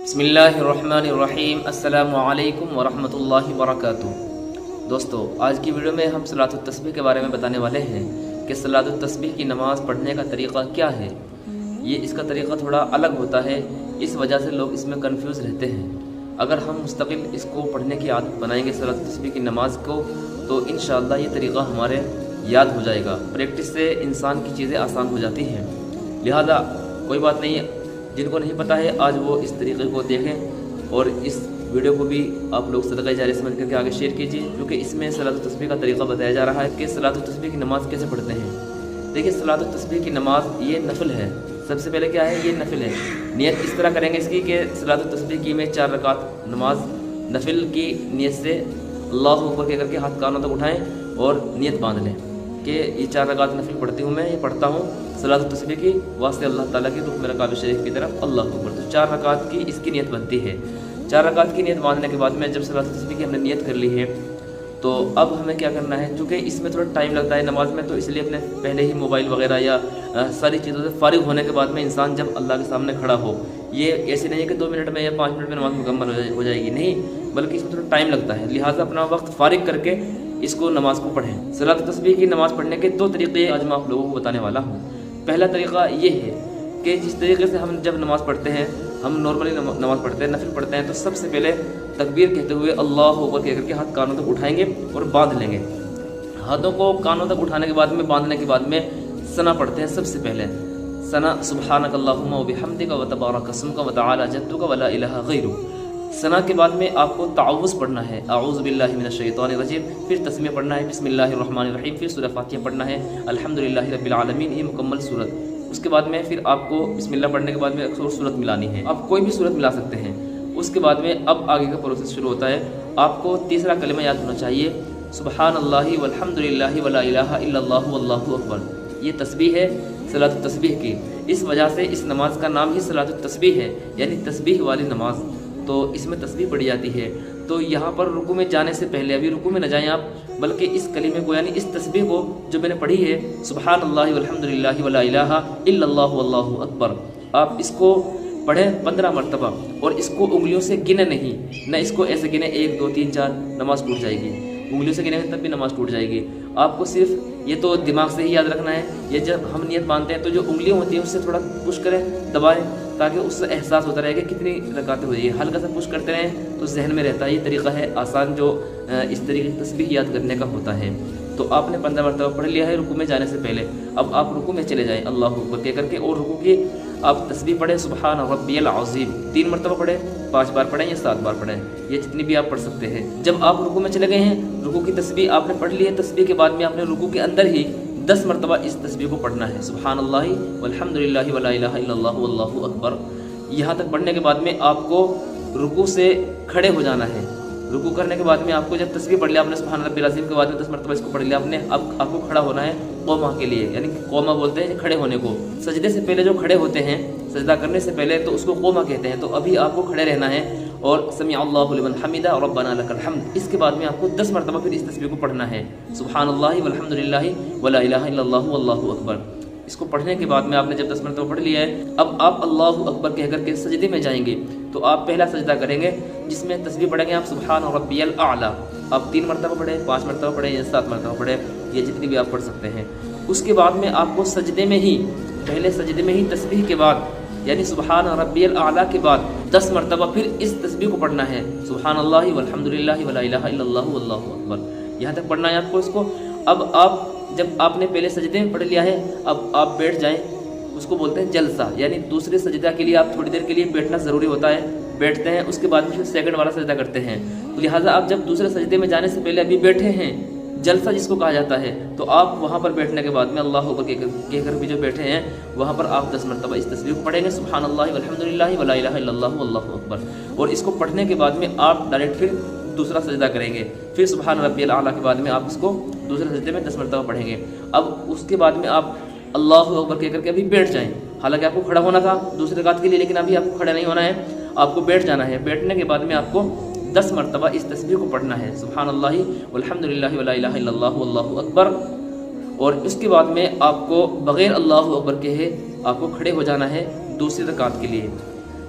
بسم اللہ الرحمن الرحیم۔ السلام علیکم ورحمۃ اللہ وبرکاتہ۔ دوستو، آج کی ویڈیو میں ہم صلاۃ التسبیح کے بارے میں بتانے والے ہیں کہ صلاۃ التسبیح کی نماز پڑھنے کا طریقہ کیا ہے۔ اس کا طریقہ تھوڑا الگ ہوتا ہے، اس وجہ سے لوگ اس میں کنفیوز رہتے ہیں۔ اگر ہم مستقل اس کو پڑھنے کی عادت بنائیں گے صلاۃ التسبیح کی نماز کو، تو انشاءاللہ یہ طریقہ ہمارے یاد ہو جائے گا۔ پریکٹس سے انسان کی چیزیں آسان ہو جاتی ہیں، لہذا کوئی بات نہیں، جن کو نہیں پتہ ہے آج وہ اس طریقے کو دیکھیں اور اس ویڈیو کو بھی آپ لوگ صدقہ جاریہ سمجھ کر کے آگے شیئر کیجیے، کیونکہ اس میں صلاۃ التسبیح کا طریقہ بتایا جا رہا ہے کہ صلاۃ التسبیح کی نماز کیسے پڑھتے ہیں۔ دیکھیے، صلاۃ التسبیح کی نماز یہ نفل ہے۔ سب سے پہلے کیا ہے؟ یہ نفل ہے۔ نیت اس طرح کریں گے اس کی کہ صلاۃ التسبیح کی میں 4 رکعت نماز نفل کی نیت سے اللہ اکبر کہہ کر کے ہاتھ کانوں تک اٹھائیں اور نیت باندھ لیں کہ یہ 4 رکعت نفل پڑھتی ہوں میں، یہ پڑھتا ہوں صلاۃ التسبیح کی واسطے اللہ تعالیٰ کی رخ میرا کعبہ شریف کی طرف اللہ اکبر۔ تو 4 رکعت کی اس کی نیت بنتی ہے۔ 4 رکعت کی نیت باندھنے کے بعد میں جب صلاۃ التسبیح کی ہم نے نیت کر لی ہے، تو اب ہمیں کیا کرنا ہے؟ چونکہ اس میں تھوڑا ٹائم لگتا ہے نماز میں، تو اس لیے اپنے پہلے ہی موبائل وغیرہ یا ساری چیزوں سے فارغ ہونے کے بعد میں انسان جب اللہ کے سامنے کھڑا ہو، یہ ایسے نہیں ہے کہ 2 منٹ میں یا 5 منٹ میں نماز مکمل ہو جائے گی، نہیں، بلکہ اس میں تھوڑا ٹائم لگتا ہے، لہٰذا اپنا وقت فارغ کر کے اس کو نماز کو پڑھیں۔ صلاۃ التسبیح کی نماز پڑھنے کے 2 طریقے آج میں آپ لوگوں کو بتانے والا ہوں۔ پہلا طریقہ یہ ہے کہ جس طریقے سے ہم جب نماز پڑھتے ہیں، ہم نارملی نماز پڑھتے ہیں، نفل پڑھتے ہیں، تو سب سے پہلے تکبیر کہتے ہوئے اللہ اکبر کہہ کر کے ہاتھ کانوں تک اٹھائیں گے اور باندھ لیں گے۔ ہاتھوں کو کانوں تک اٹھانے کے بعد میں باندھنے کے بعد میں ثنا پڑھتے ہیں۔ سب سے پہلے ثنا سبحانک اللہم وبحمدک وتبارک اسمک وتعالی جدک ولا الہ غیرک۔ ثنا کے بعد میں آپ کو تعوذ پڑھنا ہے، اعوذ باللہ من الشیطان الرجیم، پھر تسمیہ پڑھنا ہے بسم اللہ الرحمن الرحیم، پھر سورہ فاتحہ پڑھنا ہے الحمدللہ رب العالمین، یہ مکمل سورت۔ اس کے بعد میں پھر آپ کو بسم اللہ پڑھنے کے بعد میں ایک اور سورت ملانی ہے، آپ کوئی بھی سورت ملا سکتے ہیں۔ اس کے بعد میں اب آگے کا پروسیس شروع ہوتا ہے۔ آپ کو تیسرا کلمہ یاد ہونا چاہیے، سبحان اللہ والحمدللہ ولا الہ الا اللہ واللہ اکبر۔ یہ تسبیح ہے صلاۃ التسبیح کی، اس وجہ سے اس نماز کا نام ہی صلاۃ التسبیح ہے، یعنی تسبیح والی نماز۔ تو اس میں تسبیح پڑھی جاتی ہے۔ تو یہاں پر رکوع میں جانے سے پہلے، ابھی رکوع میں نہ جائیں آپ، بلکہ اس کلمے کو یعنی اس تسبیح کو جو میں نے پڑھی ہے سبحان اللہ والحمدللہ ولا الہ الا اللہ واللہ اکبر، آپ اس کو پڑھیں 15 مرتبہ، اور اس کو انگلیوں سے گنے نہیں، نہ اس کو ایسے گنے 1 2 3 4، نماز ٹوٹ جائے گی۔ انگلیوں سے گنے تب بھی نماز ٹوٹ جائے گی۔ آپ کو صرف یہ تو دماغ سے ہی یاد رکھنا ہے، یہ جب ہم نیت باندھتے ہیں تو جو انگلیاں ہوتی ہیں اس سے تھوڑا پش کریں، دبائیں، تاکہ اس سے احساس ہوتا رہے کہ کتنی رکعتیں ہو جائیں، ہلکا سا پش کرتے رہیں تو ذہن میں رہتا ہے۔ یہ طریقہ ہے آسان جو اس طریقے کی تسبیح یاد کرنے کا ہوتا ہے۔ تو آپ نے 15 مرتبہ پڑھ لیا ہے رکوع میں جانے سے پہلے۔ اب آپ رکوع میں چلے جائیں اللہ اکبر کہہ کر کے، اور رکوع کی آپ تسبیح پڑھیں سبحان ربی العظیم، 3 مرتبہ پڑھیں، 5 بار پڑھیں یا 7 بار پڑھیں، یہ جتنی بھی آپ پڑھ سکتے ہیں۔ جب آپ رکوع میں چلے گئے ہیں، رکوع کی تسبیح آپ نے پڑھ لی ہے، تسبیح کے بعد میں آپ نے رکوع کے اندر ہی 10 مرتبہ اس تسبیح کو پڑھنا ہے، سبحان اللہ والحمدللہ ولا الہ الا اللہ واللہ اکبر۔ یہاں تک پڑھنے کے بعد میں آپ کو رکوع سے کھڑے ہو جانا ہے۔ رکوع کرنے کے بعد میں آپ کو جب تسبیح پڑھ لیا آپ نے سبحان ربی العظیم کے بعد میں 10 مرتبہ اس کو پڑھ لیا آپ نے، اب آپ کو کھڑا ہونا ہے قوما کے لیے، یعنی قوما بولتے ہیں کھڑے ہونے کو۔ سجدے سے پہلے جو کھڑے ہوتے ہیں، سجدہ کرنے سے پہلے، تو اس کو قوما کہتے ہیں۔ تو ابھی آپ کو کھڑے رہنا ہے اور سمع اللہ لمن حمدہ ربنا لک الحمد، اس کے بعد میں آپ کو 10 مرتبہ پھر اس تسبیح کو پڑھنا ہے، سبحان اللہ والحمدللہ ولا الہ الا اللہ واللہ اکبر۔ اس کو پڑھنے کے بعد میں آپ نے جب 10 مرتبہ پڑھ لیا ہے، اب آپ اللہ اکبر کہہ کر کے سجدے میں جائیں گے۔ تو آپ پہلا سجدہ کریں گے جس میں تسبیح پڑھیں گے آپ سبحان ربی الاعلیٰ، آپ 3 مرتبہ پڑھیں، 5 مرتبہ پڑھیں یا 7 مرتبہ پڑھیں، یہ جتنی بھی آپ پڑھ سکتے ہیں۔ اس کے بعد میں آپ کو سجدے میں ہی، پہلے سجدے میں ہی تسبیح کے بعد یعنی سبحان ربی الاعلیٰ کے بعد 10 مرتبہ پھر اس تسبیح کو پڑھنا ہے، سبحان اللہ والحمدللہ ولا الہ الا اللہ واللہ اکبر، یہاں تک پڑھنا ہے آپ کو اس کو۔ اب آپ جب آپ نے پہلے سجدے میں پڑھ لیا ہے، اب آپ بیٹھ جائیں، اس کو بولتے ہیں جلسہ، یعنی دوسرے سجدہ کے لیے آپ تھوڑی دیر کے لیے بیٹھنا ضروری ہوتا ہے، بیٹھتے ہیں، اس کے بعد میں پھر سیکنڈ والا سجدہ کرتے ہیں۔ تو لہٰذا آپ جب دوسرے سجدے میں جانے سے پہلے ابھی بیٹھے ہیں، جلسہ جس کو کہا جاتا ہے، تو آپ وہاں پر بیٹھنے کے بعد میں اللہ اکبر کہہ کر بھی جو بیٹھے ہیں وہاں پر آپ 10 مرتبہ اس تسبیح کو پڑھیں گے، سبحان اللہ والحمدللہ ولا الہ الا اللہ واللہ اکبر۔ اور اس کو پڑھنے کے بعد میں آپ ڈائریکٹ پھر دوسرا سجدہ کریں گے، پھر سبحان ربی الاعلیٰ کے بعد میں آپ اس کو دوسرے سجدے میں 10 مرتبہ پڑھیں گے۔ اب اس کے بعد میں آپ اللہ اکبر کہہ کر کے ابھی بیٹھ جائیں، حالانکہ آپ کو کھڑا ہونا تھا دوسرے رکعت کے لیے، لیکن ابھی آپ کو کھڑا نہیں ہونا ہے، آپ کو بیٹھ جانا ہے۔ بیٹھنے کے بعد میں آپ کو 10 مرتبہ اس تسبیح کو پڑھنا ہے، سبحان اللہ والحمدللہ ولا الہ الا اللہ واللہ اکبر۔ اور اس کے بعد میں آپ کو بغیر اللہ اکبر کہے آپ کو کھڑے ہو جانا ہے دوسری رکعت کے لیے۔